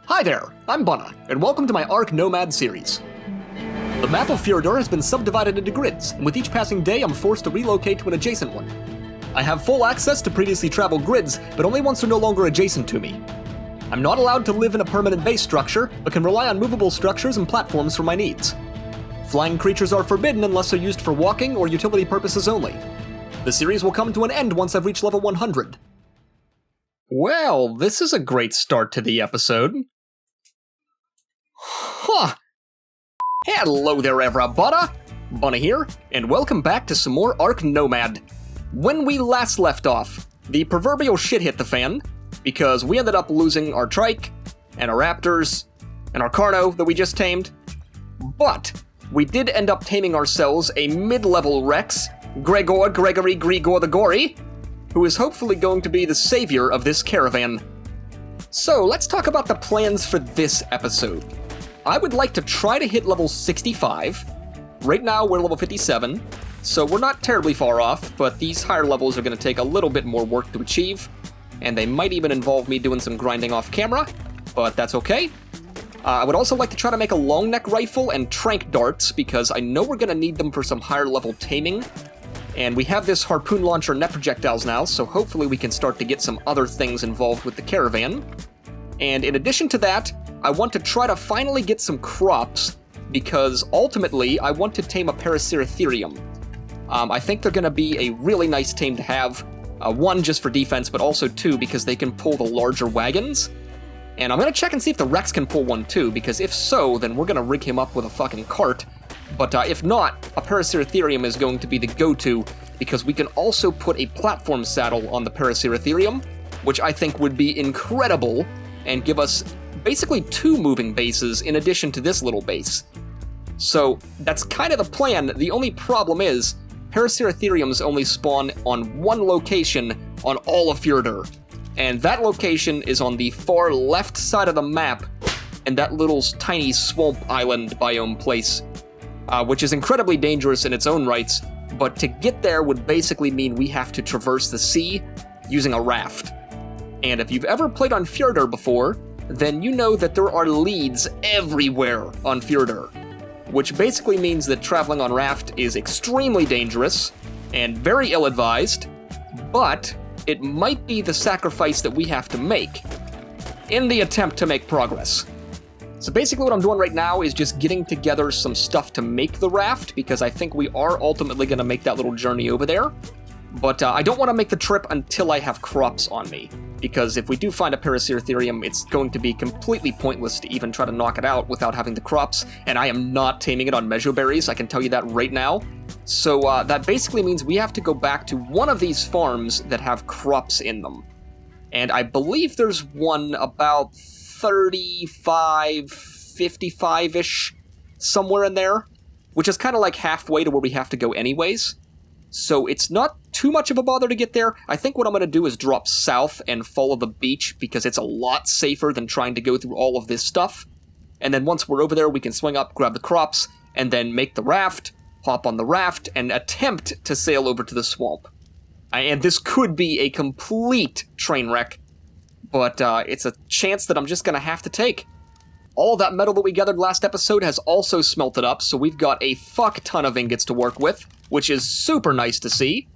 Hi there, I'm Bunneh, and welcome to my ARK Nomad series. The map of Fjordur has been subdivided into grids, and with each passing day I'm forced to relocate to an adjacent one. I have full access to previously traveled grids, but only once they're no longer adjacent to me. I'm not allowed to live in a permanent base structure, but can rely on movable structures and platforms for my needs. Flying creatures are forbidden unless they're used for walking or utility purposes only. The series will come to an end once I've reached level 100. Well, this is a great start to the episode. Huh. Hello there, everybody! Bunneh here, and welcome back to some more ARK Nomad. When we last left off, the proverbial shit hit the fan, because we ended up losing our trike, and our raptors, and our carno that we just tamed. But we did end up taming ourselves a mid-level Rex, Grigor the Gory, who is hopefully going to be the savior of this caravan. So let's talk about the plans for this episode. I would like to try to hit level 65. Right now we're level 57, so we're not terribly far off, but these higher levels are going to take a little bit more work to achieve, and they might even involve me doing some grinding off camera, but that's okay. I would also like to try to make a long neck rifle and trank darts, because I know we're going to need them for some higher level taming. And we have this harpoon launcher net projectiles now, so hopefully we can start to get some other things involved with the caravan. And in addition to that, I want to try to finally get some crops, because ultimately I want to tame a Paraceratherium. I think they're going to be a really nice tame to have, one just for defense, but also two because they can pull the larger wagons. And I'm going to check and see if the Rex can pull one too, because if so, then we're going to rig him up with a fucking cart. But if not, a Paraceratherium is going to be the go-to, because we can also put a platform saddle on the Paraceratherium, which I think would be incredible, and give us basically two moving bases in addition to this little base. So that's kind of the plan. The only problem is, Paraceratheriums only spawn on one location on all of Fjordur, and that location is on the far left side of the map, in that little tiny swamp island biome place. Which is incredibly dangerous in its own rights, but to get there would basically mean we have to traverse the sea using a raft. And if you've ever played on Fjordur before, then you know that there are Leeds everywhere on Fjordur, which basically means that traveling on raft is extremely dangerous and very ill-advised, but it might be the sacrifice that we have to make in the attempt to make progress. So basically what I'm doing right now is just getting together some stuff to make the raft, because I think we are ultimately going to make that little journey over there. But I don't want to make the trip until I have crops on me, because if we do find a Paraceratherium, it's going to be completely pointless to even try to knock it out without having the crops, and I am not taming it on mejoberries, I can tell you that right now. So that basically means we have to go back to one of these farms that have crops in them. And I believe there's one about 35, 55-ish, somewhere in there, which is kind of like halfway to where we have to go anyways. So it's not too much of a bother to get there. I think what I'm going to do is drop south and follow the beach, because it's a lot safer than trying to go through all of this stuff. And then once we're over there, we can swing up, grab the crops, and then make the raft, hop on the raft, and attempt to sail over to the swamp. And this could be a complete train wreck, but it's a chance that I'm just going to have to take. All that metal that we gathered last episode has also smelted up, so we've got a fuck ton of ingots to work with, which is super nice to see.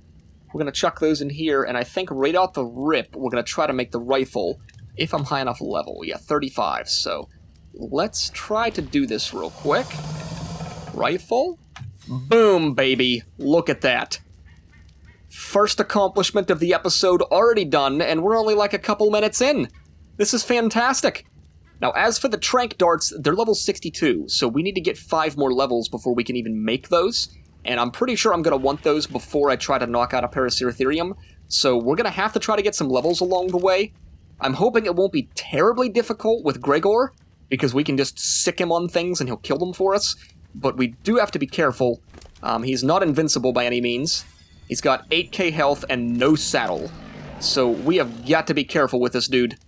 We're going to chuck those in here, and I think right out the rip, we're going to try to make the rifle, if I'm high enough level. Yeah, 35, so let's try to do this real quick. Rifle. Boom, baby. Look at that. First accomplishment of the episode already done, and we're only like a couple minutes in. This is fantastic. Now, as for the trank darts, they're level 62, so we need to get 5 more levels before we can even make those, and I'm pretty sure I'm going to want those before I try to knock out a Paraceratherium, so we're going to have to try to get some levels along the way. I'm hoping it won't be terribly difficult with Grigor, because we can just sick him on things and he'll kill them for us, but we do have to be careful. He's not invincible by any means. He's got 8k health and no saddle, so we have got to be careful with this dude.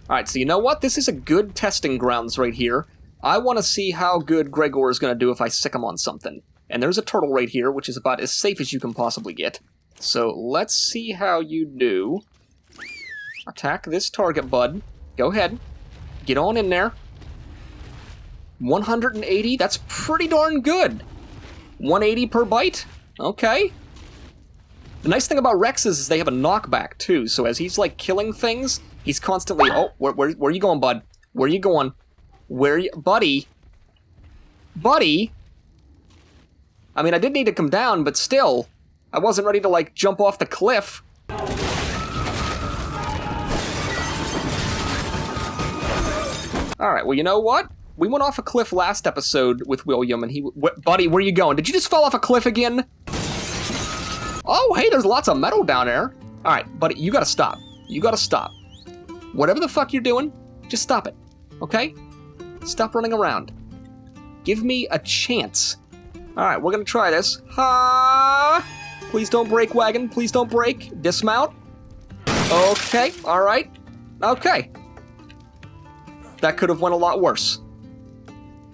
Alright, so you know what? This is a good testing grounds right here. I want to see how good Grigor is going to do if I sick him on something. And there's a turtle right here, which is about as safe as you can possibly get. So let's see how you do. Attack this target, bud. Go ahead. Get on in there. 180, that's pretty darn good. 180 per bite? Okay. The nice thing about Rexes is they have a knockback, too, so as he's, like, killing things, he's constantly... Oh, where are you going, bud? Where are you going? Buddy? Buddy? I mean, I did need to come down, but still, I wasn't ready to, like, jump off the cliff. Alright, well, you know what? We went off a cliff last episode with William, and he... Buddy, where are you going? Did you just fall off a cliff again? Oh, hey, there's lots of metal down there. Alright, buddy, you gotta stop. You gotta stop. Whatever the fuck you're doing, just stop it, okay? Stop running around. Give me a chance. Alright, we're gonna try this. Ha! Please don't break, wagon. Please don't break. Dismount. Okay, alright. Okay. That could have went a lot worse.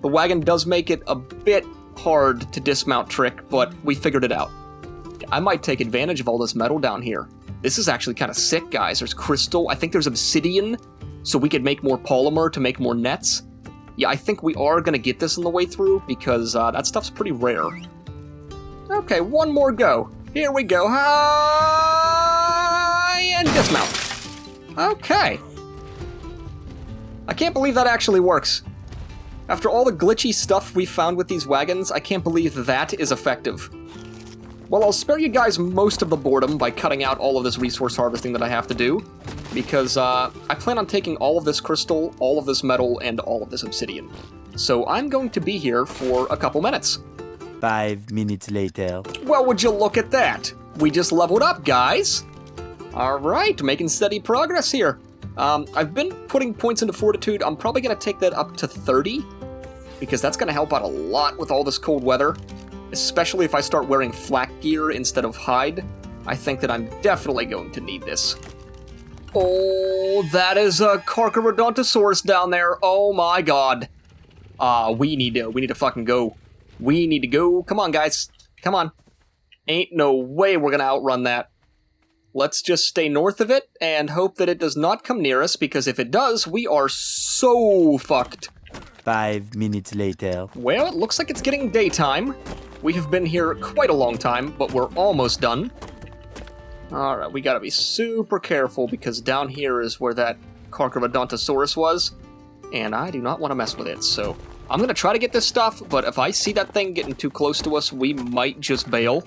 The wagon does make it a bit hard to dismount trick, but we figured it out. I might take advantage of all this metal down here. This is actually kind of sick, guys. There's crystal. I think there's obsidian, so we could make more polymer to make more nets. Yeah, I think we are going to get this on the way through, because that stuff's pretty rare. Okay, one more go. Here we go. Hi! And dismount. Okay. I can't believe that actually works. After all the glitchy stuff we found with these wagons, I can't believe that is effective. Well, I'll spare you guys most of the boredom by cutting out all of this resource harvesting that I have to do, because I plan on taking all of this crystal, all of this metal, and all of this obsidian. So I'm going to be here for a couple minutes. 5 minutes later. Well, would you look at that? We just leveled up, guys. All right, making steady progress here. I've been putting points into fortitude. I'm probably going to take that up to 30, because that's going to help out a lot with all this cold weather, especially if I start wearing flak gear instead of hide. I think that I'm definitely going to need this. Oh, that is a Paraceratherium down there. Oh my god. We need to fucking go. We need to go. Come on, guys. Come on. Ain't no way we're going to outrun that. Let's just stay north of it and hope that it does not come near us, because if it does, we are so fucked. 5 minutes later. Well, it looks like it's getting daytime. We have been here quite a long time, but we're almost done. Alright, we gotta be super careful, because down here is where that Paraceratherium was, and I do not want to mess with it, so I'm gonna try to get this stuff, but if I see that thing getting too close to us, we might just bail.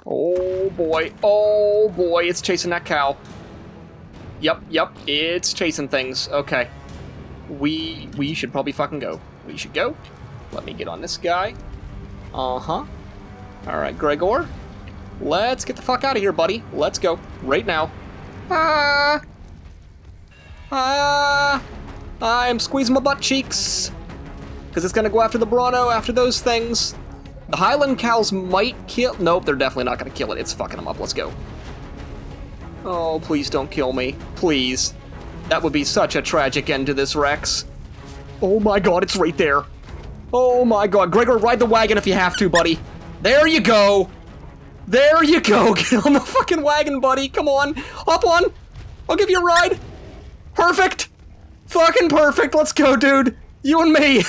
Oh boy, it's chasing that cow. Yep, it's chasing things. Okay. We should probably fucking go. We should go. Let me get on this guy. Uh-huh. Alright, Gregor. Let's get the fuck out of here, buddy. Let's go. Right now. I'm squeezing my butt cheeks. Because it's gonna go after the Bronto, after those things. The Highland cows might kill... Nope, they're definitely not going to kill it. It's fucking them up. Let's go. Oh, please don't kill me. Please. That would be such a tragic end to this Rex. Oh my god, it's right there. Oh my god. Gregor, ride the wagon if you have to, buddy. There you go. There you go. Get on the fucking wagon, buddy. Come on. Hop on. I'll give you a ride. Perfect. Fucking perfect. Let's go, dude. You and me.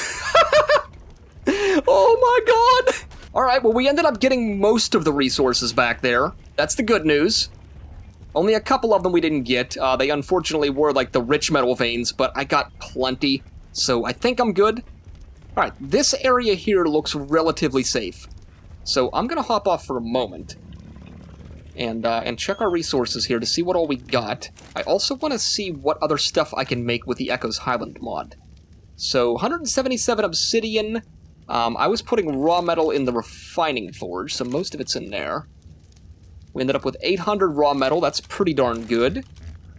Oh my god! Alright, well, we ended up getting most of the resources back there. That's the good news. Only a couple of them we didn't get. They unfortunately were like the rich metal veins, but I got plenty, so I think I'm good. Alright, this area here looks relatively safe. So I'm gonna hop off for a moment and check our resources here to see what all we got. I also want to see what other stuff I can make with the Echoes Highland mod. So, 177 obsidian. I was putting raw metal in the refining forge, so most of it's in there. We ended up with 800 raw metal, that's pretty darn good.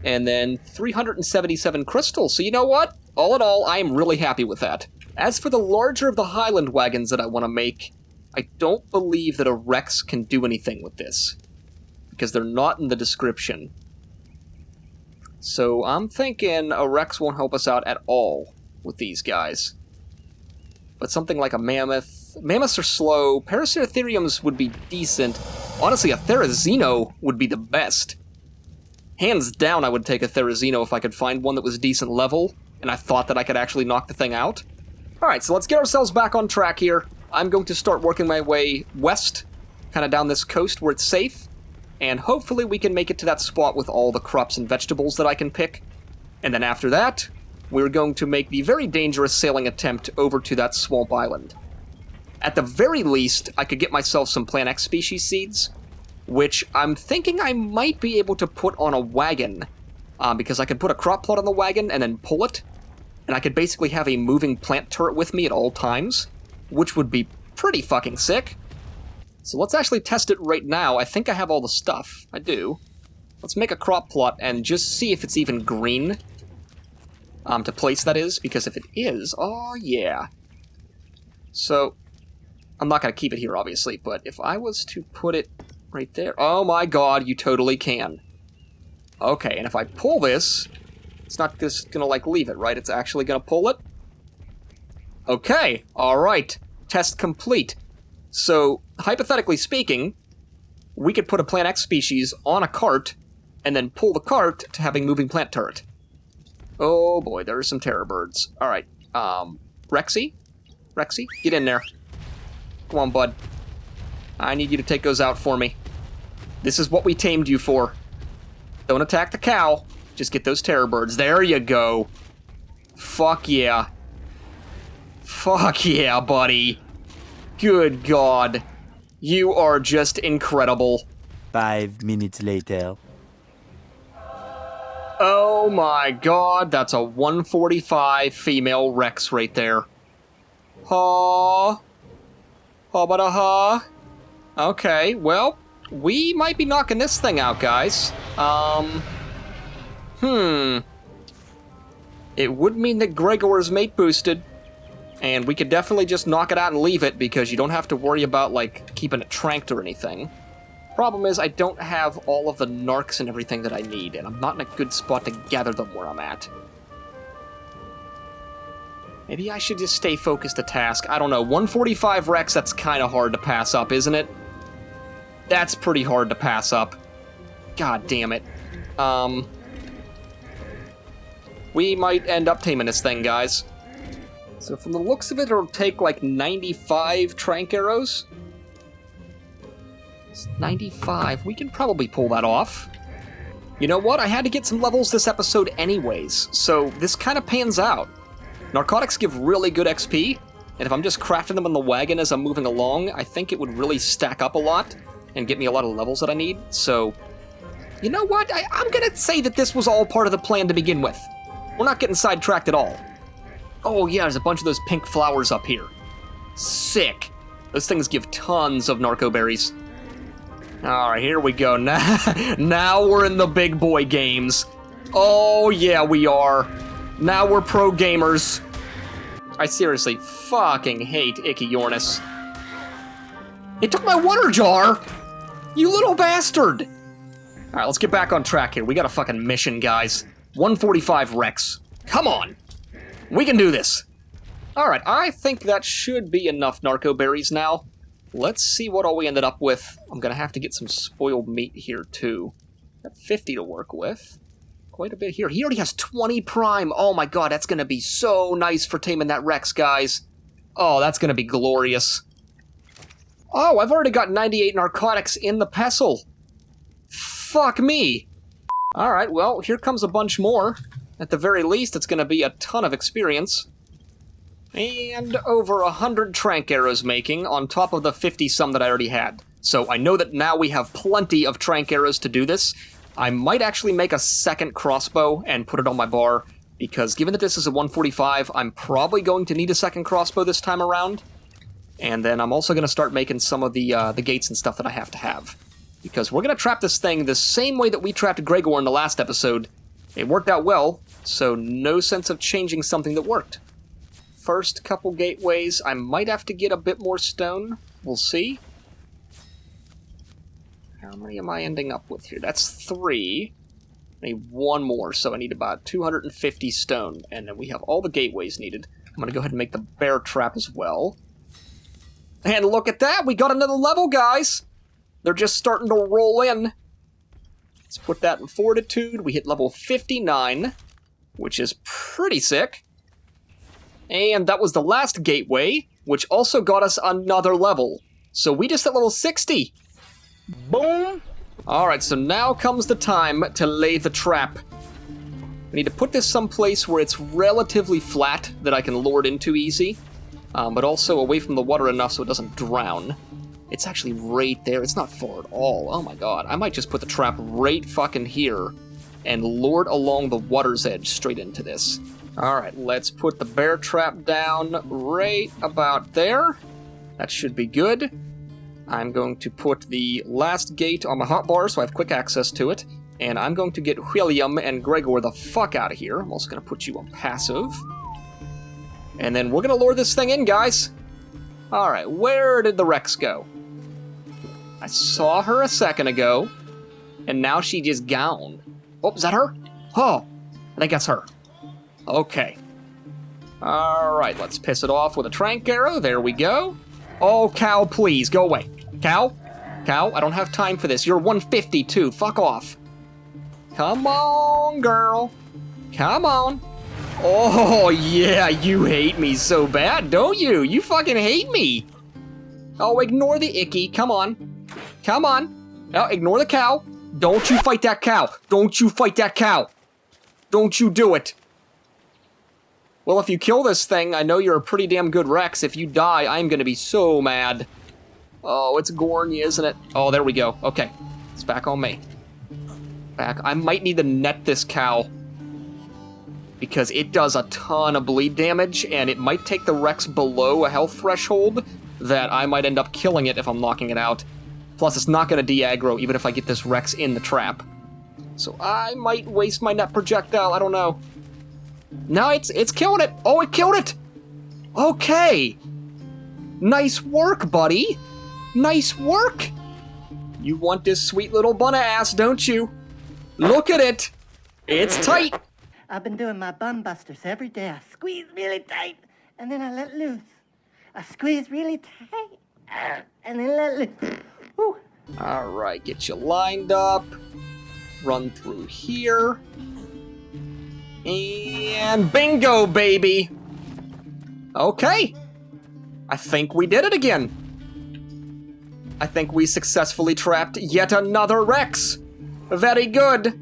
And then 377 crystals, so you know what? All in all, I am really happy with that. As for the larger of the Highland wagons that I want to make, I don't believe that a Rex can do anything with this, because they're not in the description. So I'm thinking a Rex won't help us out at all with these guys. But something like a mammoth... Mammoths are slow. Paraceratheriums would be decent. Honestly, a Therizino would be the best. Hands down, I would take a Therizino if I could find one that was decent level, and I thought that I could actually knock the thing out. Alright, so let's get ourselves back on track here. I'm going to start working my way west, kind of down this coast where it's safe, and hopefully we can make it to that spot with all the crops and vegetables that I can pick. And then after that, we're going to make the very dangerous sailing attempt over to that swamp island. At the very least, I could get myself some Plant X species seeds, which I'm thinking I might be able to put on a wagon, because I could put a crop plot on the wagon and then pull it, and I could basically have a moving plant turret with me at all times, which would be pretty fucking sick. So let's actually test it right now. I think I have all the stuff. I do. Let's make a crop plot and just see if it's even green. To place, that is, because if it is, oh yeah. So, I'm not going to keep it here, obviously, but if I was to put it right there, oh my god, you totally can. Okay, and if I pull this, it's not just going to, like, leave it, right? It's actually going to pull it? Okay, alright. Test complete. So, hypothetically speaking, we could put a Plant X species on a cart, and then pull the cart to having moving plant turret. Oh boy, there are some terror birds. Alright, Rexy? Rexy, get in there. Come on, bud. I need you to take those out for me. This is what we tamed you for. Don't attack the cow. Just get those terror birds. There you go. Fuck yeah. Fuck yeah, buddy. Good God. You are just incredible. 5 minutes later. Oh my god, that's a 145 female Rex right there. Ha. Ha bada ha. Okay, well, we might be knocking this thing out, guys. It would mean that Gregor's mate boosted, and we could definitely just knock it out and leave it because you don't have to worry about, like, keeping it tranked or anything. Problem is, I don't have all of the narcs and everything that I need, and I'm not in a good spot to gather them where I'm at. Maybe I should just stay focused to task. I don't know, 145 Rex, that's kind of hard to pass up, isn't it? That's pretty hard to pass up. God damn it. We might end up taming this thing, guys. So from the looks of it, it'll take like 95 trank arrows. 95. We can probably pull that off. You know what? I had to get some levels this episode anyways, so this kind of pans out. Narcotics give really good XP, and if I'm just crafting them on the wagon as I'm moving along, I think it would really stack up a lot and get me a lot of levels that I need. So, you know what? I'm gonna say that this was all part of the plan to begin with. We're not getting sidetracked at all. Oh yeah, there's a bunch of those pink flowers up here. Sick. Those things give tons of narco berries. Alright, here we go. Now we're in the big boy games. Oh, yeah, we are. Now we're pro gamers. I seriously fucking hate Ichthyornis. It took my water jar! You little bastard! Alright, let's get back on track here. We got a fucking mission, guys. 145 Rex. Come on! We can do this! Alright, I think that should be enough narco berries now. Let's see what all we ended up with. I'm gonna have to get some spoiled meat here, too. Got 50 to work with. Quite a bit here. He already has 20 prime. Oh my god, that's gonna be so nice for taming that Rex, guys. Oh, that's gonna be glorious. Oh, I've already got 98 narcotics in the pestle. Fuck me. Alright, well, here comes a bunch more. At the very least, it's gonna be a ton of experience. And over 100 trank arrows making, on top of the 50-some that I already had. So I know that now we have plenty of trank arrows to do this. I might actually make a second crossbow and put it on my bar, because given that this is a 145, I'm probably going to need a second crossbow this time around. And then I'm also going to start making some of the gates and stuff that I have to have. Because we're going to trap this thing the same way that we trapped Gregor in the last episode. It worked out well, so no sense of changing something that worked. First couple gateways, I might have to get a bit more stone. We'll see. How many am I ending up with here? That's 3. I need 1 more, so I need about 250 stone. And then we have all the gateways needed. I'm going to go ahead and make the bear trap as well. And look at that! We got another level, guys! They're just starting to roll in. Let's put that in fortitude. We hit level 59, which is pretty sick. And that was the last gateway, which also got us another level. So we just hit level 60. Boom! Alright, so now comes the time to lay the trap. We need to put this someplace where it's relatively flat that I can lure it into easy, but also away from the water enough so it doesn't drown. It's actually right there. It's not far at all. Oh my god. I might just put the trap right fucking here and lure it along the water's edge straight into this. Alright, let's put the bear trap down right about there. That should be good. I'm going to put the last gate on my hotbar so I have quick access to it. And I'm going to get William and Gregor the fuck out of here. I'm also going to put you on passive. And then we're going to lure this thing in, guys. Alright, where did the Rex go? I saw her a second ago, and now she just gone. Oh, is that her? Oh, I think that's her. Okay. Alright, let's piss it off with a trank arrow. There we go. Oh, cow, please, go away. Cow? Cow, I don't have time for this. You're 152. Fuck off. Come on, girl. Come on. Oh, yeah, you hate me so bad, don't you? You fucking hate me. Oh, ignore the icky. Come on. Come on. Oh, ignore the cow. Don't you fight that cow. Don't you fight that cow. Don't you do it. Well, if you kill this thing, I know you're a pretty damn good Rex. If you die, I'm gonna be so mad. Oh, it's Gorny, isn't it? Oh, there we go. Okay, it's back on me. Back. I might need to net this cow because it does a ton of bleed damage, and it might take the Rex below a health threshold that I might end up killing it if I'm knocking it out. Plus, it's not gonna de-aggro even if I get this Rex in the trap. So I might waste my net projectile, I don't know. No, it's killing it. Oh, it killed it. Okay. Nice work, buddy. Nice work. You want this sweet little Bunneh ass, don't you? Look at it. It's tight. I've been doing my bun busters every day. I squeeze really tight, and then I let loose. I squeeze really tight, and then let loose. Woo. All right, get you lined up. Run through here. And bingo, baby! Okay. I think we did it again. I think we successfully trapped yet another Rex. Very good.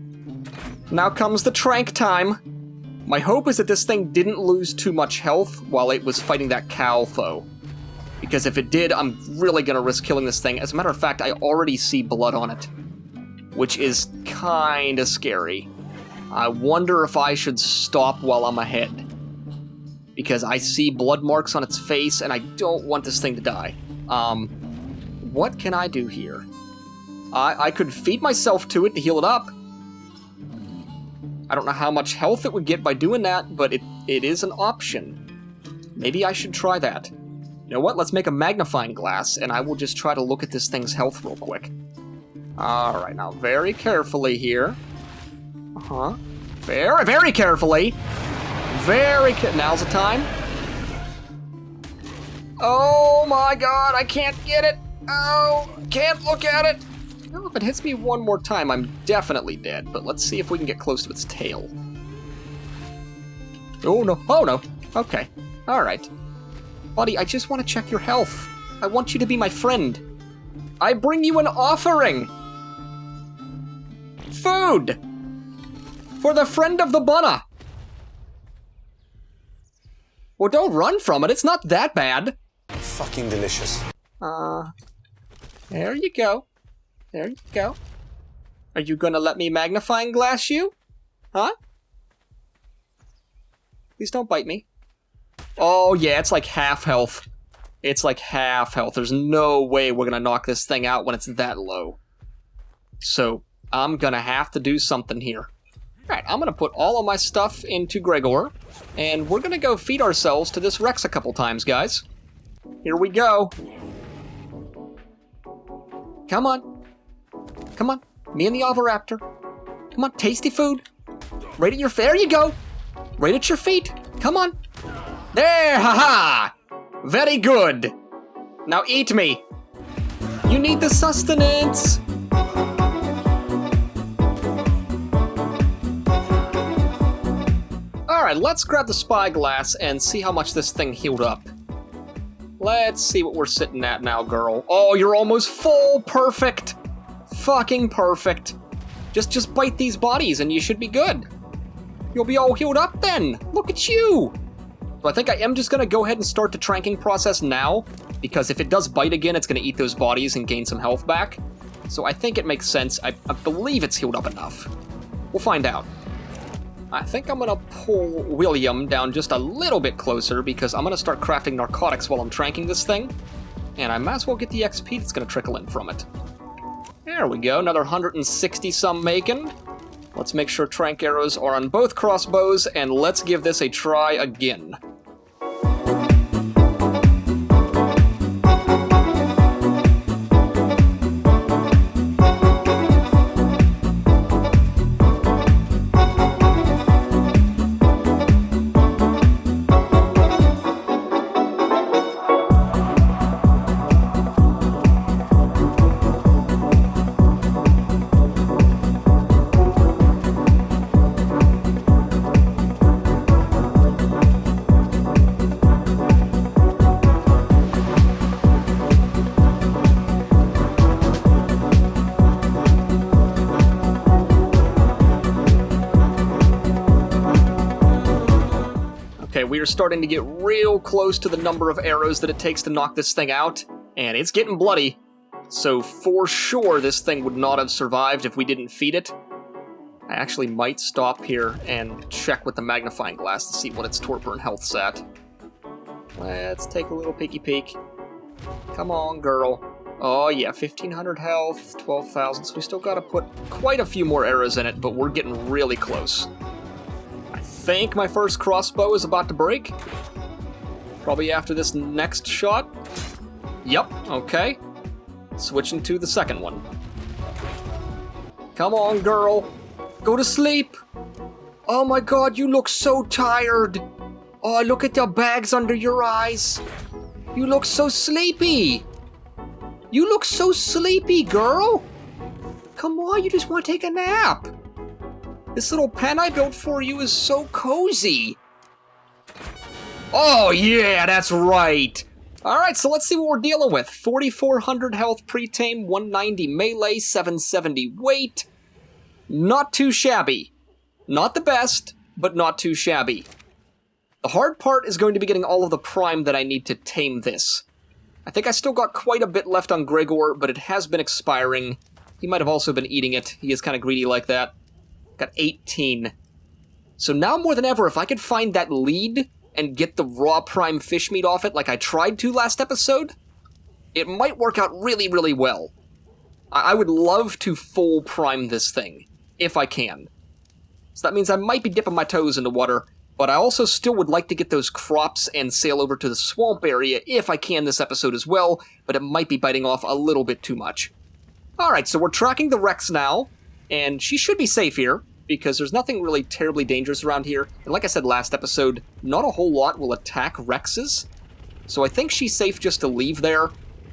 Now comes the trank time. My hope is that this thing didn't lose too much health while it was fighting that cow foe. Because if it did, I'm really gonna risk killing this thing. As a matter of fact, I already see blood on it, which is kinda scary. I wonder if I should stop while I'm ahead, because I see blood marks on its face and I don't want this thing to die. What can I do here? I could feed myself to it to heal it up. I don't know how much health it would get by doing that, but it is an option. Maybe I should try that. You know what? Let's make a magnifying glass and I will just try to look at this thing's health real quick. Alright, now very carefully here. Very, very carefully. Now's the time. Oh my god, I can't get it. Oh, can't look at it. Well, if it hits me one more time, I'm definitely dead. But let's see if we can get close to its tail. Oh no, oh no. Okay, alright. Buddy, I just want to check your health. I want you to be my friend. I bring you an offering. Food. For the friend of the Bunneh. Well, don't run from it. It's not that bad. Fucking delicious. There you go. There you go. Are you gonna let me magnifying glass you? Huh? Please don't bite me. Oh, yeah, it's like half health. It's like half health. There's no way we're gonna knock this thing out when it's that low. So, I'm gonna have to do something here. Alright, I'm gonna put all of my stuff into Gregor, and we're gonna go feed ourselves to this Rex a couple times, guys. Here we go. Come on. Come on. Me and the Oviraptor. Come on, tasty food. Right at your feet. There you go. Right at your feet. Come on. There, haha. Very good. Now eat me. You need the sustenance. Alright, let's grab the spyglass and see how much this thing healed up. Let's see what we're sitting at now, girl. Oh, you're almost full! Perfect! Fucking perfect. Just bite these bodies and you should be good. You'll be all healed up then! Look at you! So I think I am just gonna go ahead and start the tranking process now, because if it does bite again, it's gonna eat those bodies and gain some health back. So I think it makes sense. I believe it's healed up enough. We'll find out. I think I'm gonna pull William down just a little bit closer because I'm gonna start crafting narcotics while I'm tranking this thing. And I might as well get the XP that's gonna trickle in from it. There we go, another 160 some making. Let's make sure trank arrows are on both crossbows, and let's give this a try again. Okay, we are starting to get real close to the number of arrows that it takes to knock this thing out, and it's getting bloody. So for sure, this thing would not have survived if we didn't feed it. I actually might stop here and check with the magnifying glass to see what its torpor and health's at. Let's take a little peeky peek. Come on, girl. Oh yeah, 1,500 health, 12,000, so we still gotta put quite a few more arrows in it, but we're getting really close. I think my first crossbow is about to break. Probably after this next shot. Yep, okay. Switching to the second one. Come on, girl. Go to sleep. Oh my god, you look so tired. Oh, look at the bags under your eyes. You look so sleepy. You look so sleepy, girl. Come on, you just want to take a nap. This little pen I built for you is so cozy. Oh yeah, that's right. Alright, so let's see what we're dealing with. 4,400 health pre-tame, 190 melee, 770 weight. Not too shabby. Not the best, but not too shabby. The hard part is going to be getting all of the prime that I need to tame this. I think I still got quite a bit left on Gregor, but it has been expiring. He might have also been eating it. He is kind of greedy like that. Got 18. So now more than ever, if I could find that lead and get the raw prime fish meat off it like I tried to last episode, it might work out really, really well. I would love to full prime this thing, if I can. So that means I might be dipping my toes in the water, but I also still would like to get those crops and sail over to the swamp area if I can this episode as well, but it might be biting off a little bit too much. Alright, so we're tracking the Rex now. And she should be safe here, because there's nothing really terribly dangerous around here. And like I said last episode, not a whole lot will attack Rexes. So I think she's safe just to leave there.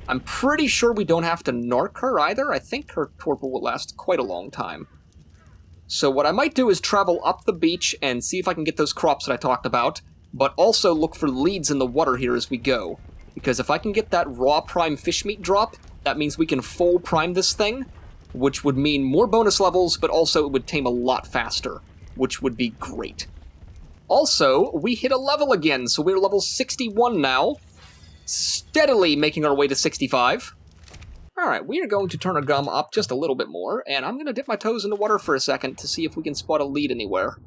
I'm pretty sure we don't have to narc her either. I think her torpor will last quite a long time. So what I might do is travel up the beach and see if I can get those crops that I talked about, but also look for leads in the water here as we go. Because if I can get that raw prime fish meat drop, that means we can full prime this thing, which would mean more bonus levels, but also it would tame a lot faster, which would be great. Also, we hit a level again, so we're level 61 now, steadily making our way to 65. Alright, we are going to turn our gum up just a little bit more, and I'm going to dip my toes in the water for a second to see if we can spot a lead anywhere.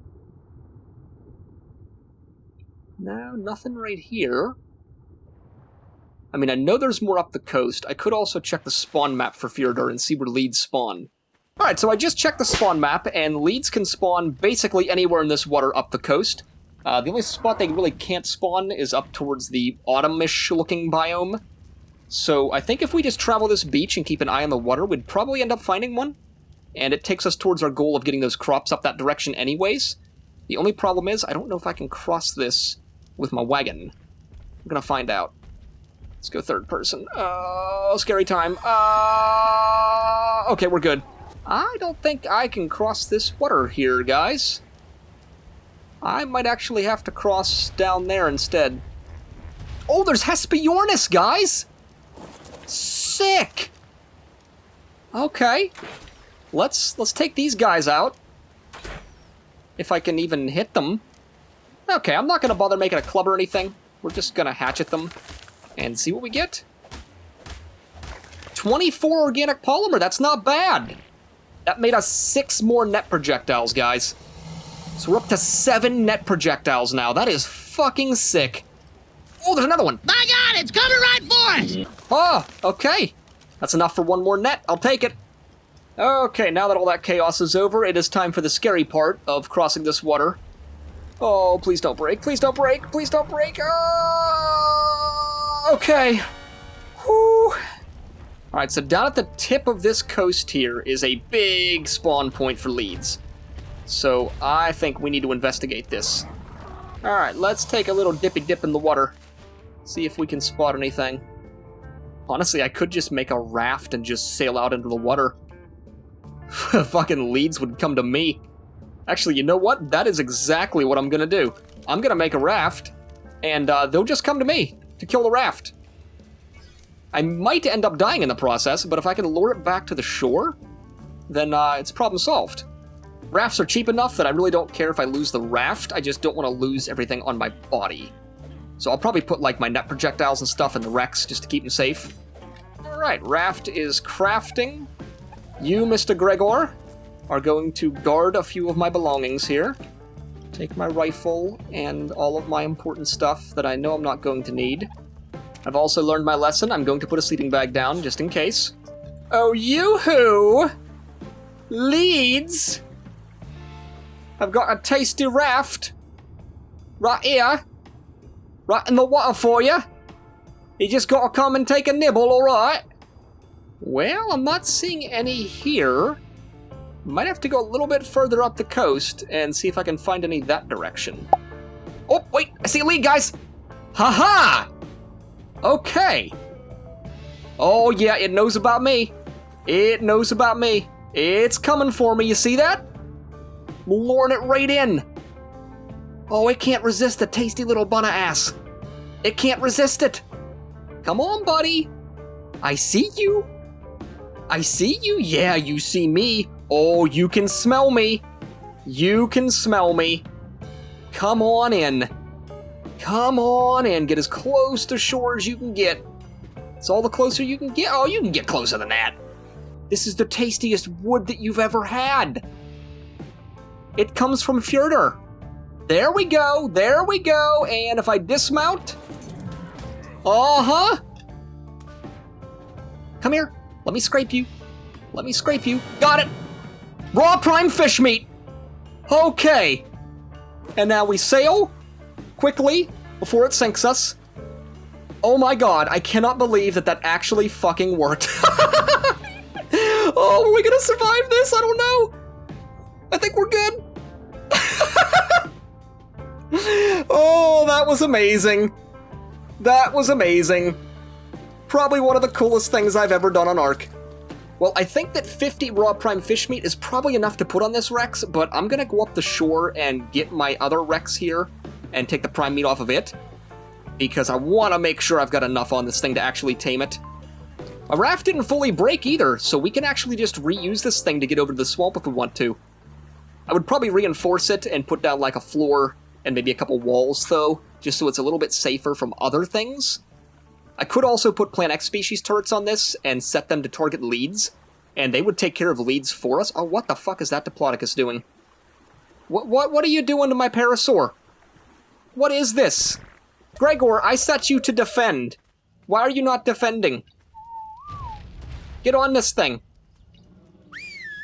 No, nothing right here. I mean, I know there's more up the coast. I could also check the spawn map for Fjordur and see where leads spawn. Alright, so I just checked the spawn map, and leads can spawn basically anywhere in this water up the coast. The only spot they really can't spawn is up towards the autumn-ish looking biome. So I think if we just travel this beach and keep an eye on the water, we'd probably end up finding one. And it takes us towards our goal of getting those crops up that direction anyways. The only problem is, I don't know if I can cross this with my wagon. I'm gonna find out. Let's go third person. Oh, scary time. Okay, we're good. I don't think I can cross this water here, guys. I might actually have to cross down there instead. Oh, there's Hesperornis, guys! Sick! Okay. Let's take these guys out. If I can even hit them. Okay, I'm not gonna bother making a club or anything. We're just gonna hatchet them and see what we get. 24 organic polymer, that's not bad. That made us 6 more net projectiles, guys. So we're up to 7 net projectiles now. That is fucking sick. Oh, there's another one. My God, it's coming right for us! Oh, okay. That's enough for 1 more net. I'll take it. Okay, now that all that chaos is over, it is time for the scary part of crossing this water. Oh, please don't break. Please don't break. Please don't break. Oh, okay. Whew. Alright, so down at the tip of this coast here is a big spawn point for Leeds. So I think we need to investigate this. Alright, let's take a little dippy dip in the water. See if we can spot anything. Honestly, I could just make a raft and just sail out into the water. Fucking Leeds would come to me. Actually, you know what? That is exactly what I'm gonna do. I'm gonna make a raft, and they'll just come to me to kill the raft. I might end up dying in the process, but if I can lure it back to the shore, then it's problem solved. Rafts are cheap enough that I really don't care if I lose the raft, I just don't want to lose everything on my body. So I'll probably put like my net projectiles and stuff in the Rex just to keep them safe. Alright, raft is crafting. You, Mr. Gregor, are going to guard a few of my belongings here. Take my rifle and all of my important stuff that I know I'm not going to need. I've also learned my lesson. I'm going to put a sleeping bag down just in case. Oh, you-hoo! Leeds! I've got a tasty raft. Right here. Right in the water for you. You just gotta come and take a nibble, alright? Well, I'm not seeing any here. Might have to go a little bit further up the coast and see if I can find any that direction. Oh, wait, I see a lead, guys! Ha-ha! Okay. Oh, yeah, it knows about me. It knows about me. It's coming for me, you see that? Luring it right in. Oh, it can't resist a tasty little Bunneh ass. It can't resist it. Come on, buddy. I see you. I see you. Yeah, you see me. Oh, you can smell me. You can smell me. Come on in. Come on in. Get as close to shore as you can get. It's all the closer you can get. Oh, you can get closer than that. This is the tastiest wood that you've ever had. It comes from Fjordur. There we go. There we go. And if I dismount... Uh-huh. Come here. Let me scrape you. Let me scrape you. Got it. Raw prime fish meat. Okay. And now we sail quickly before it sinks us. Oh my god, I cannot believe that that actually fucking worked. Oh, are we gonna survive this? I don't know. I think we're good. Oh, that was amazing. That was amazing. Probably one of the coolest things I've ever done on ARK. Well, I think that 50 raw prime fish meat is probably enough to put on this Rex, but I'm gonna go up the shore and get my other Rex here and take the prime meat off of it, because I want to make sure I've got enough on this thing to actually tame it. A raft didn't fully break either, so we can actually just reuse this thing to get over to the swamp if we want to. I would probably reinforce it and put down like a floor and maybe a couple walls, though, just so it's a little bit safer from other things. I could also put Plant X species turrets on this and set them to target Leeds, and they would take care of Leeds for us. Oh, what the fuck is that Diplodocus doing? What are you doing to my Parasaur? What is this? Gregor, I set you to defend. Why are you not defending? Get on this thing.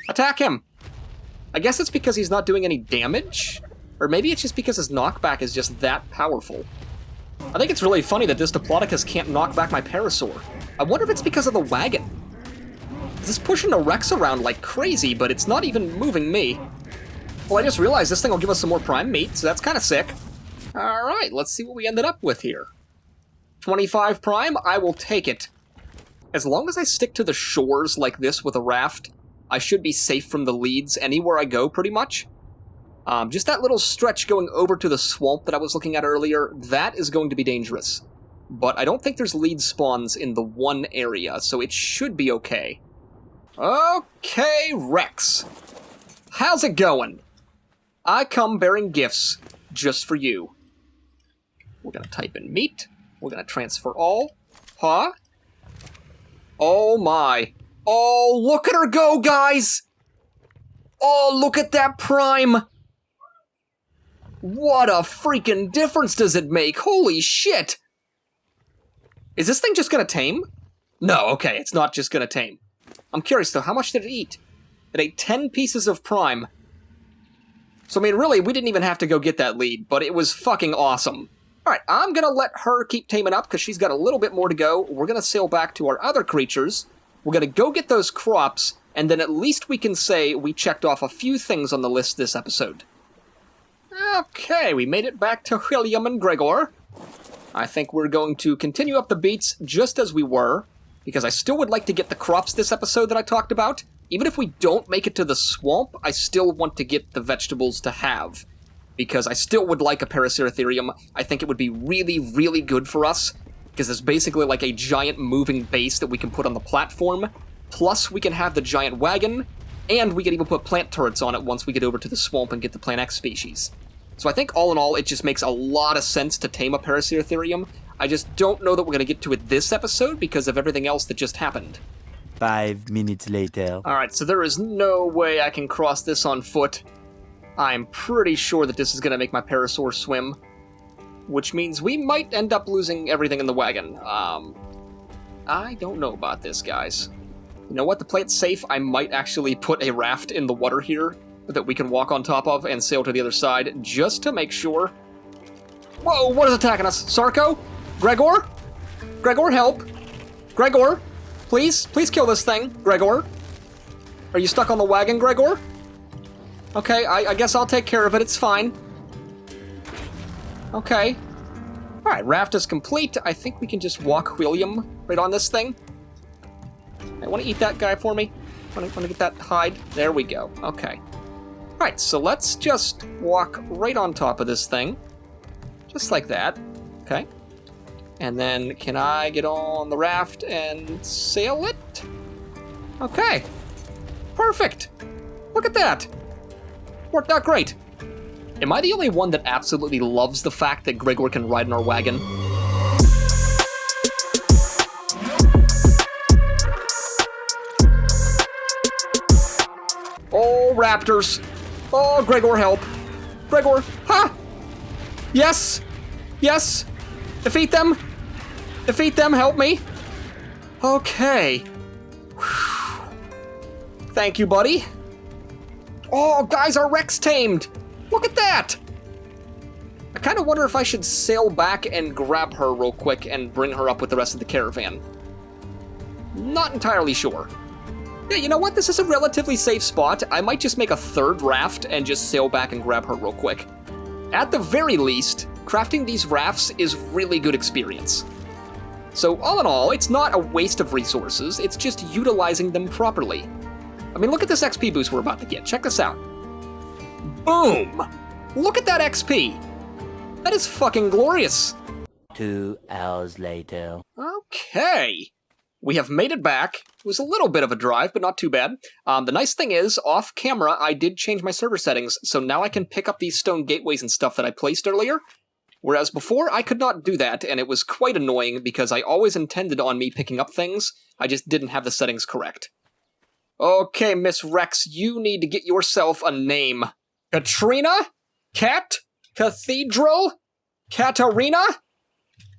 Attack him. I guess it's because he's not doing any damage? Or maybe it's just because his knockback is just that powerful. I think it's really funny that this Diplodocus can't knock back my Parasaur. I wonder if it's because of the wagon. This is pushing the Rex around like crazy, but it's not even moving me. Well, I just realized this thing will give us some more prime meat, so that's kind of sick. Alright, let's see what we ended up with here. 25 prime, I will take it. As long as I stick to the shores like this with a raft, I should be safe from the Leeds anywhere I go, pretty much. Just that little stretch going over to the swamp that I was looking at earlier, that is going to be dangerous. But I don't think there's lead spawns in the one area, so it should be okay. Okay, Rex. How's it going? I come bearing gifts just for you. We're gonna type in meat. We're gonna transfer all. Huh? Oh my. Oh, look at her go, guys! Oh, look at that prime! What a freaking difference does it make? Holy shit! Is this thing just gonna tame? No, okay, it's not just gonna tame. I'm curious though, how much did it eat? It ate 10 pieces of prime. So I mean, really, we didn't even have to go get that lead, but it was fucking awesome. Alright, I'm gonna let her keep taming up because she's got a little bit more to go. We're gonna sail back to our other creatures. We're gonna go get those crops, and then at least we can say we checked off a few things on the list this episode. Okay, we made it back to William and Gregor. I think we're going to continue up the beats just as we were, because I still would like to get the crops this episode that I talked about. Even if we don't make it to the swamp, I still want to get the vegetables to have, because I still would like a Paraceratherium. I think it would be really, really good for us, because it's basically like a giant moving base that we can put on the platform, plus we can have the giant wagon, and we can even put plant turrets on it once we get over to the swamp and get the Plant X species. So I think all in all, it just makes a lot of sense to tame a Paraceratherium. I just don't know that we're going to get to it this episode because of everything else that just happened. 5 minutes later. Alright, so there is no way I can cross this on foot. I'm pretty sure that this is going to make my Parasaur swim, which means we might end up losing everything in the wagon. I don't know about this, guys. You know what, to play it safe, I might actually put a raft in the water here that we can walk on top of and sail to the other side, just to make sure. Whoa, what is attacking us? Sarko? Gregor? Gregor, help! Gregor, please kill this thing, Gregor. Are you stuck on the wagon, Gregor? Okay, I guess I'll take care of it, it's fine. Okay. Alright, raft is complete. I think we can just walk William right on this thing. I want to eat that guy for me. Want to get that hide? There we go. Okay. Alright, so let's just walk right on top of this thing. Just like that. Okay. And then, can I get on the raft and sail it? Okay. Perfect. Look at that. Worked out great. Am I the only one that absolutely loves the fact that Gregor can ride in our wagon? Oh, raptors. Oh, Gregor, help. Gregor, ha! Yes! Yes! Defeat them! Defeat them, help me! Okay. Whew. Thank you, buddy. Oh, guys, our Rex tamed! Look at that! I kind of wonder if I should sail back and grab her real quick and bring her up with the rest of the caravan. Not entirely sure. Yeah, you know what? This is a relatively safe spot. I might just make a third raft and just sail back and grab her real quick. At the very least, crafting these rafts is really good experience. So all in all, it's not a waste of resources, it's just utilizing them properly. I mean, look at this XP boost we're about to get. Check this out. Boom! Look at that XP! That is fucking glorious! 2 hours later. Okay. We have made it back. It was a little bit of a drive, but not too bad. The nice thing is, off camera, I did change my server settings, so now I can pick up these stone gateways and stuff that I placed earlier. Whereas before, I could not do that, and it was quite annoying because I always intended on me picking up things, I just didn't have the settings correct. Okay, Miss Rex, you need to get yourself a name. Katrina? Cat? Cathedral? Katarina?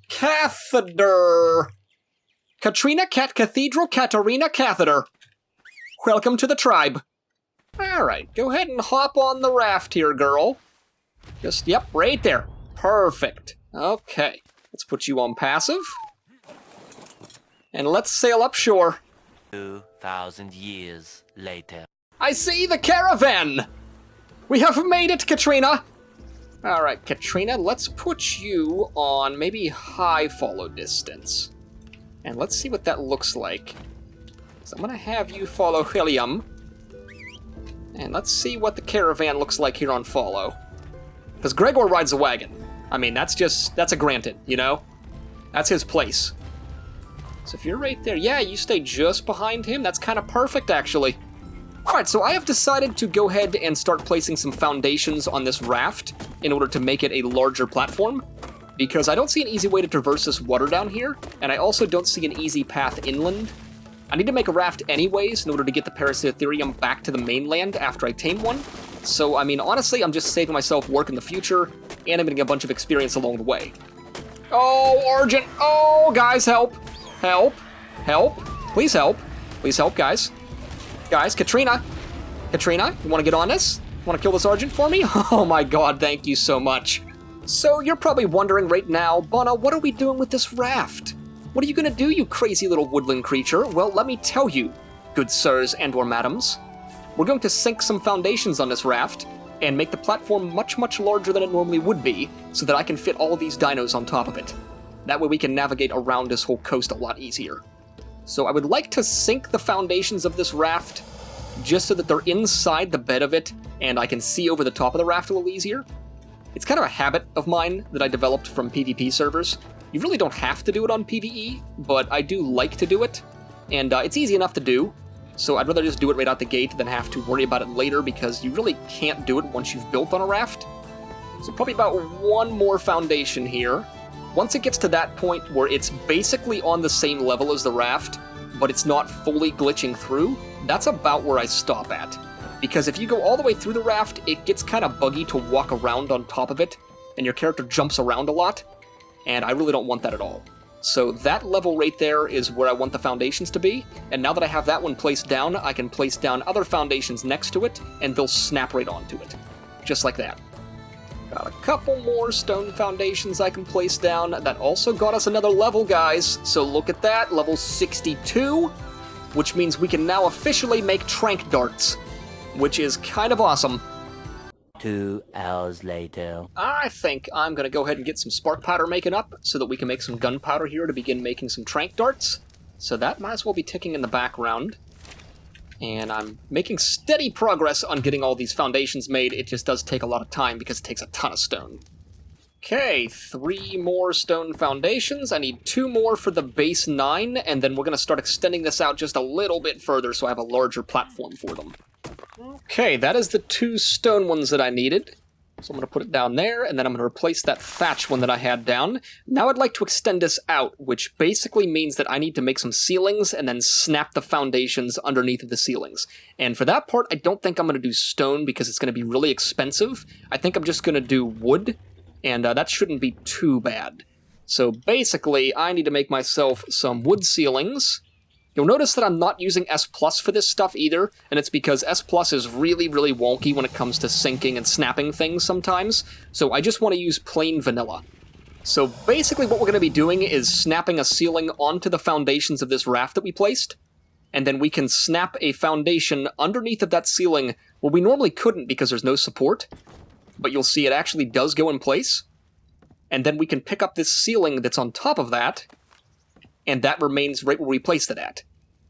Catheter. Katrina, Cat, Cathedral, Katarina, Catheter. Welcome to the tribe. Alright, go ahead and hop on the raft here, girl. Just, yep, right there. Perfect. Okay, let's put you on passive. And let's sail up shore. 2,000 years later. I see the caravan! We have made it, Katrina! Alright, Katrina, let's put you on maybe high follow distance. And let's see what that looks like. So I'm gonna have you follow William. And let's see what the Caravan looks like here on follow. Because Gregor rides a wagon. I mean, that's a granted, you know? That's his place. So if you're right there, yeah, you stay just behind him. That's kind of perfect, actually. Alright, so I have decided to go ahead and start placing some foundations on this raft in order to make it a larger platform, because I don't see an easy way to traverse this water down here, and I also don't see an easy path inland. I need to make a raft anyways in order to get the Paraceratherium back to the mainland after I tame one. So, I mean, honestly, I'm just saving myself work in the future, and I'm getting a bunch of experience along the way. Oh, Argent! Oh, guys, help! Help! Help! Please help! Please help, guys. Guys, Katrina! Katrina, you want to get on this? Want to kill this Argent for me? Oh my god, thank you so much. So, you're probably wondering right now, Bunneh, what are we doing with this raft? What are you gonna do, you crazy little woodland creature? Well, let me tell you, good sirs and or madams. We're going to sink some foundations on this raft and make the platform much, much larger than it normally would be so that I can fit all of these dinos on top of it. That way we can navigate around this whole coast a lot easier. So I would like to sink the foundations of this raft just so that they're inside the bed of it and I can see over the top of the raft a little easier. It's kind of a habit of mine that I developed from PvP servers. You really don't have to do it on PvE, but I do like to do it, and it's easy enough to do, so I'd rather just do it right out the gate than have to worry about it later because you really can't do it once you've built on a raft. So probably about one more foundation here. Once it gets to that point where it's basically on the same level as the raft, but it's not fully glitching through, that's about where I stop at. Because if you go all the way through the raft, it gets kind of buggy to walk around on top of it, and your character jumps around a lot, and I really don't want that at all. So that level right there is where I want the foundations to be, and now that I have that one placed down, I can place down other foundations next to it, and they'll snap right onto it. Just like that. Got a couple more stone foundations I can place down. That also got us another level, guys. So look at that, level 62, which means we can now officially make trank darts, which is kind of awesome. 2 hours later. I think I'm going to go ahead and get some spark powder making up so that we can make some gunpowder here to begin making some trank darts. So that might as well be ticking in the background. And I'm making steady progress on getting all these foundations made. It just does take a lot of time because it takes a ton of stone. Okay, 3 more stone foundations. I need 2 more for the base 9, and then we're going to start extending this out just a little bit further so I have a larger platform for them. Okay, that is the 2 stone ones that I needed. So I'm going to put it down there, and then I'm going to replace that thatch one that I had down. Now I'd like to extend this out, which basically means that I need to make some ceilings and then snap the foundations underneath of the ceilings. And for that part, I don't think I'm going to do stone because it's going to be really expensive. I think I'm just going to do wood, and that shouldn't be too bad. So basically, I need to make myself some wood ceilings. You'll notice that I'm not using S Plus for this stuff either, and it's because S Plus is really, really wonky when it comes to syncing and snapping things sometimes, so I just want to use plain vanilla. So basically what we're going to be doing is snapping a ceiling onto the foundations of this raft that we placed, and then we can snap a foundation underneath of that ceiling where we normally couldn't because there's no support, but you'll see it actually does go in place, and then we can pick up this ceiling that's on top of that, and that remains right where we placed it at.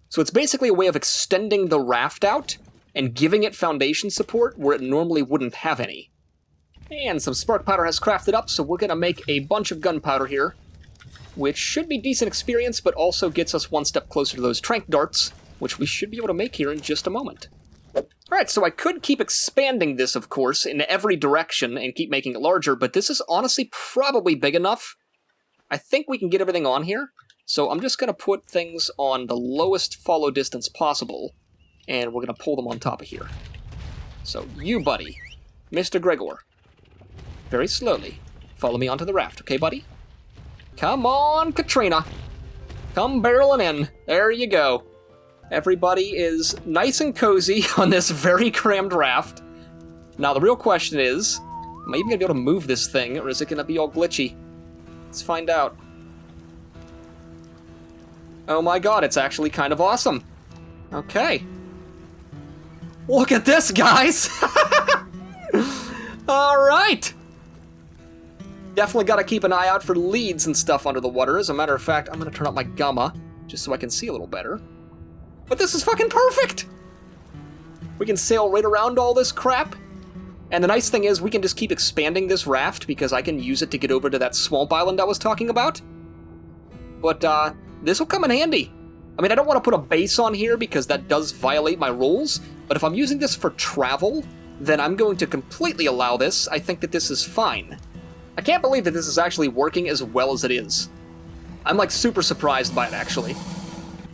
So it's basically a way of extending the raft out and giving it foundation support where it normally wouldn't have any. And some spark powder has crafted up, so we're going to make a bunch of gunpowder here, which should be decent experience, but also gets us one step closer to those trank darts, which we should be able to make here in just a moment. Alright, so I could keep expanding this, of course, in every direction and keep making it larger, but this is honestly probably big enough. I think we can get everything on here. So I'm just going to put things on the lowest follow distance possible, and we're going to pull them on top of here. So you, buddy, Mr. Gregor, very slowly, follow me onto the raft, okay, buddy? Come on, Katrina. Come barreling in. There you go. Everybody is nice and cozy on this very crammed raft. Now the real question is, am I even going to be able to move this thing, or is it going to be all glitchy? Let's find out. Oh my god, it's actually kind of awesome. Okay. Look at this, guys! Alright! Definitely gotta keep an eye out for leads and stuff under the water. As a matter of fact, I'm gonna turn up my gamma, just so I can see a little better. But this is fucking perfect! We can sail right around all this crap. And the nice thing is we can just keep expanding this raft because I can use it to get over to that swamp island I was talking about. But this will come in handy. I mean, I don't want to put a base on here because that does violate my rules, but if I'm using this for travel, then I'm going to completely allow this. I think that this is fine. I can't believe that this is actually working as well as it is. I'm like super surprised by it, actually.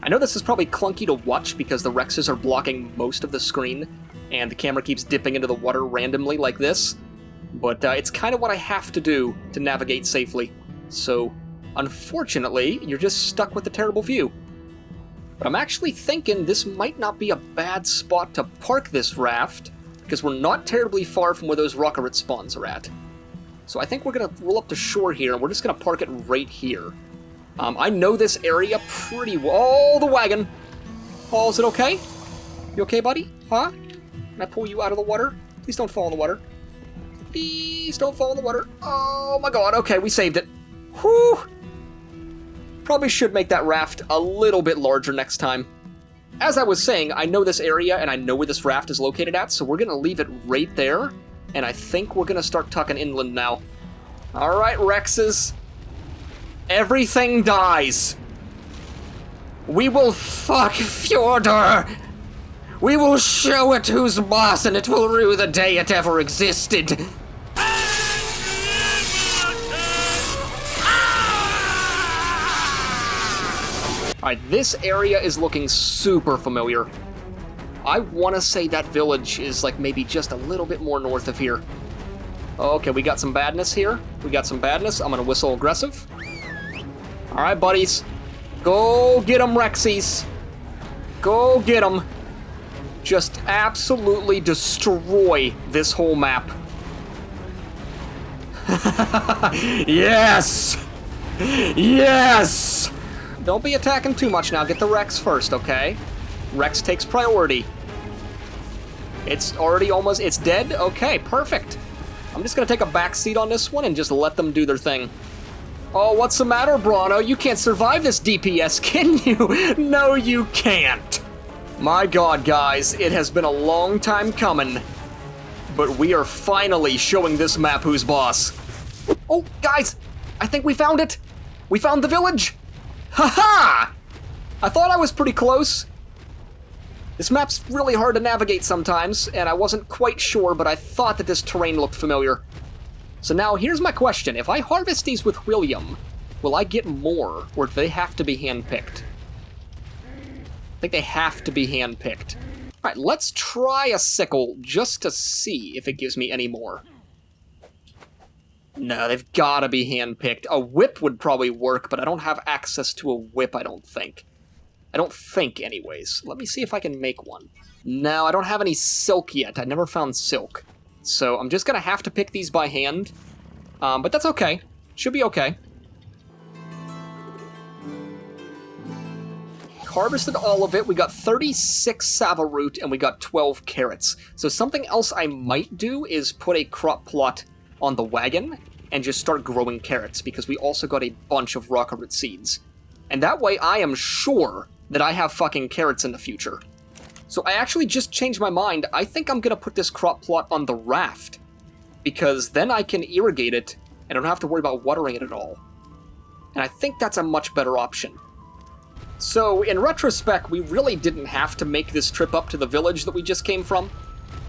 I know this is probably clunky to watch because the Rexes are blocking most of the screen, and the camera keeps dipping into the water randomly like this, but it's kind of what I have to do to navigate safely. So, unfortunately, you're just stuck with the terrible view. But I'm actually thinking this might not be a bad spot to park this raft, because we're not terribly far from where those rockerit spawns are at. So I think we're going to roll up to shore here, and we're just going to park it right here. I know this area pretty well. Oh, the wagon! Oh, is it okay? You okay, buddy? Huh? Can I pull you out of the water? Please don't fall in the water. Please don't fall in the water. Oh my god, okay, we saved it. Whew! Probably should make that raft a little bit larger next time. As I was saying, I know this area and I know where this raft is located at, so we're gonna leave it right there, and I think we're gonna start tucking inland now. Alright, Rexes. Everything dies. We will fuck Fjordur. We will show it who's boss, and it will rue the day it ever existed. Alright, this area is looking super familiar. I want to say that village is like maybe just a little bit more north of here. Okay, we got some badness here. We got some badness. I'm gonna whistle aggressive. Alright, buddies. Go get 'em, Rexies. Go get 'em. Just absolutely destroy this whole map. Yes! Yes! Don't be attacking too much now. Get the Rex first, okay? Rex takes priority. It's already almost... It's dead? Okay, perfect. I'm just gonna take a back seat on this one and just let them do their thing. Oh, what's the matter, Bruno? You can't survive this DPS, can you? No, you can't. My god, guys, it has been a long time coming, but we are finally showing this map who's boss. Oh, guys, I think we found it. We found the village. Haha! I thought I was pretty close. This map's really hard to navigate sometimes, and I wasn't quite sure, but I thought that this terrain looked familiar. So now here's my question. If I harvest these with William, will I get more, or do they have to be handpicked? I think they have to be handpicked. Alright, let's try a sickle just to see if it gives me any more. No, they've gotta be handpicked. A whip would probably work, but I don't have access to a whip, I don't think. I don't think, anyways. Let me see if I can make one. No, I don't have any silk yet. I never found silk. So I'm just gonna have to pick these by hand. But that's okay. Should be okay. Harvested all of it. We got 36 sava root and we got 12 carrots. So something else I might do is put a crop plot on the wagon and just start growing carrots, because we also got a bunch of rockerit seeds. And that way I am sure that I have fucking carrots in the future. So I actually just changed my mind. I think I'm gonna put this crop plot on the raft, because then I can irrigate it and I don't have to worry about watering it at all. And I think that's a much better option. So in retrospect, we really didn't have to make this trip up to the village that we just came from.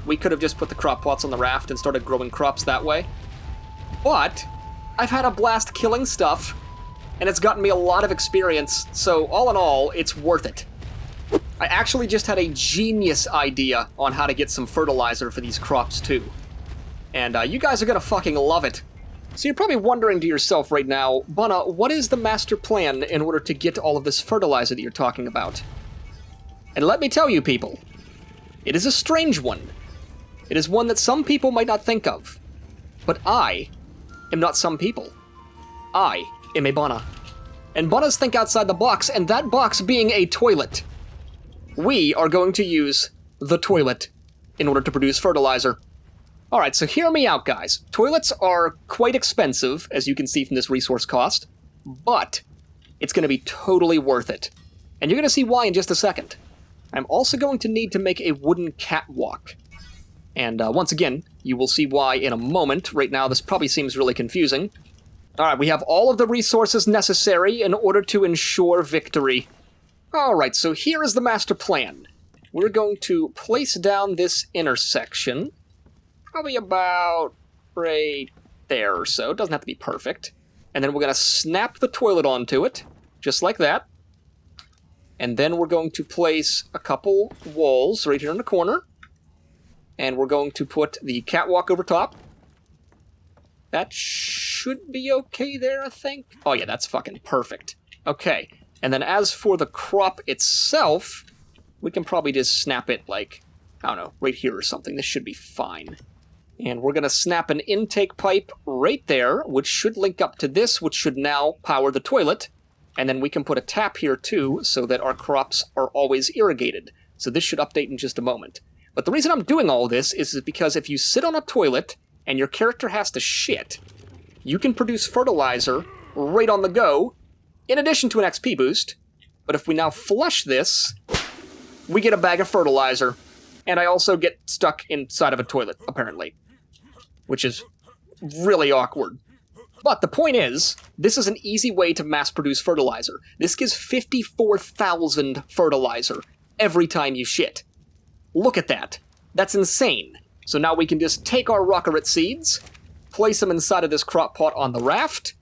We could have just put the crop plots on the raft and started growing crops that way. But I've had a blast killing stuff, and it's gotten me a lot of experience, so all in all, it's worth it. I actually just had a genius idea on how to get some fertilizer for these crops too. And you guys are gonna fucking love it. So you're probably wondering to yourself right now, Bunneh, what is the master plan in order to get all of this fertilizer that you're talking about? And let me tell you, people, it is a strange one. It is one that some people might not think of. But I am not some people. I am a Bunneh. And Bunnehs think outside the box, and that box being a toilet. We are going to use the toilet in order to produce fertilizer. Alright, so hear me out, guys. Toilets are quite expensive, as you can see from this resource cost, but it's going to be totally worth it. And you're going to see why in just a second. I'm also going to need to make a wooden catwalk. And once again, you will see why in a moment. Right now, this probably seems really confusing. Alright, we have all of the resources necessary in order to ensure victory. Alright, so here is the master plan. We're going to place down this intersection, probably about right there or so. It doesn't have to be perfect. And then we're going to snap the toilet onto it, just like that. And then we're going to place a couple walls right here in the corner. And we're going to put the catwalk over top. That should be okay there, I think. Oh yeah, that's fucking perfect. Okay, and then as for the crop itself, we can probably just snap it like, I don't know, right here or something. This should be fine. And we're going to snap an intake pipe right there, which should link up to this, which should now power the toilet. And then we can put a tap here too, so that our crops are always irrigated. So this should update in just a moment. But the reason I'm doing all this is because if you sit on a toilet and your character has to shit, you can produce fertilizer right on the go, in addition to an XP boost. But if we now flush this, we get a bag of fertilizer. And I also get stuck inside of a toilet, apparently. Which is really awkward. But the point is, this is an easy way to mass-produce fertilizer. This gives 54,000 fertilizer every time you shit. Look at that. That's insane. So now we can just take our rocket seeds, place them inside of this crop pot on the raft,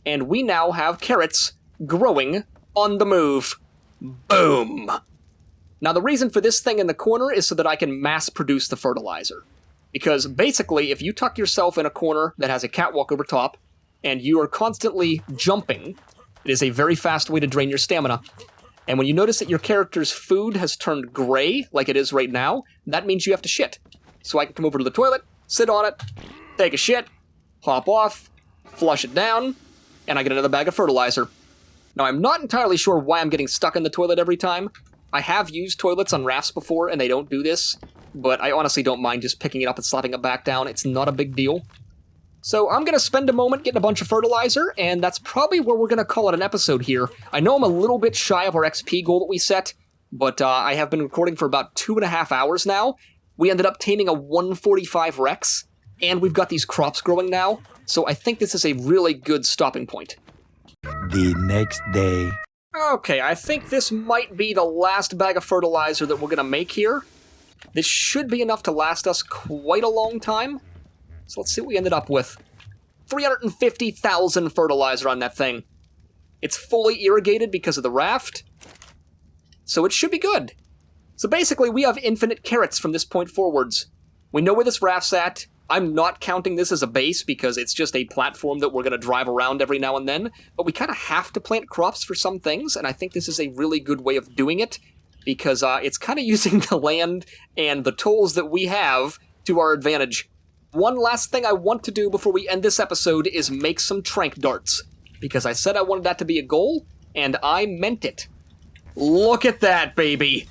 and we now have carrots growing on the move. Boom! Now the reason for this thing in the corner is so that I can mass-produce the fertilizer. Because basically, if you tuck yourself in a corner that has a catwalk over top, and you are constantly jumping, it is a very fast way to drain your stamina. And when you notice that your character's food has turned gray, like it is right now, that means you have to shit. So I can come over to the toilet, sit on it, take a shit, hop off, flush it down, and I get another bag of fertilizer. Now I'm not entirely sure why I'm getting stuck in the toilet every time. I have used toilets on rafts before, and they don't do this. But I honestly don't mind just picking it up and slapping it back down. It's not a big deal. So I'm going to spend a moment getting a bunch of fertilizer, and that's probably where we're going to call it an episode here. I know I'm a little bit shy of our XP goal that we set, but I have been recording for about 2.5 hours now. We ended up taming a 145 Rex, and we've got these crops growing now, so I think this is a really good stopping point. The next day. Okay, I think this might be the last bag of fertilizer that we're going to make here. This should be enough to last us quite a long time. So let's see what we ended up with. 350,000 fertilizer on that thing. It's fully irrigated because of the raft. So it should be good. So basically, we have infinite carrots from this point forwards. We know where this raft's at. I'm not counting this as a base because it's just a platform that we're going to drive around every now and then. But we kind of have to plant crops for some things, and I think this is a really good way of doing it. Because it's kind of using the land and the tools that we have to our advantage. One last thing I want to do before we end this episode is make some trank darts. Because I said I wanted that to be a goal, and I meant it. Look at that, baby!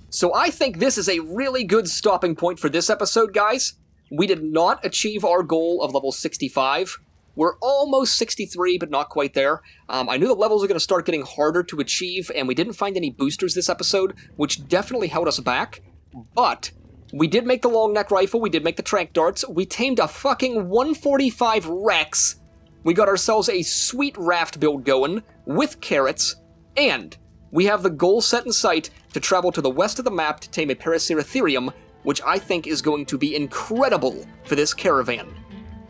So I think this is a really good stopping point for this episode, guys. We did not achieve our goal of level 65. We're almost 63, but not quite there. I knew the levels are going to start getting harder to achieve, and we didn't find any boosters this episode, which definitely held us back. But we did make the long neck rifle, we did make the trank darts, we tamed a fucking 145 Rex, we got ourselves a sweet raft build going, with carrots, and we have the goal set in sight to travel to the west of the map to tame a Paraceratherium, which I think is going to be incredible for this caravan.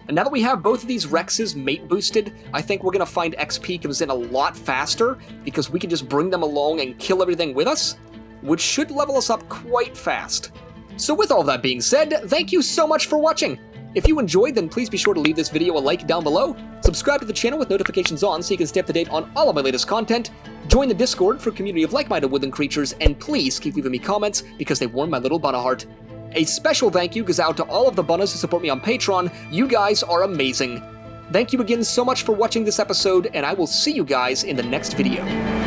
And now that we have both of these Rexes mate boosted, I think we're going to find XP comes in a lot faster, because we can just bring them along and kill everything with us, which should level us up quite fast. So with all that being said, thank you so much for watching! If you enjoyed, then please be sure to leave this video a like down below, subscribe to the channel with notifications on so you can stay up to date on all of my latest content, join the Discord for a community of like-minded woodland creatures, and please keep leaving me comments because they warm my little Bunneh heart. A special thank you goes out to all of the Bunnehs who support me on Patreon. You guys are amazing. Thank you again so much for watching this episode, and I will see you guys in the next video.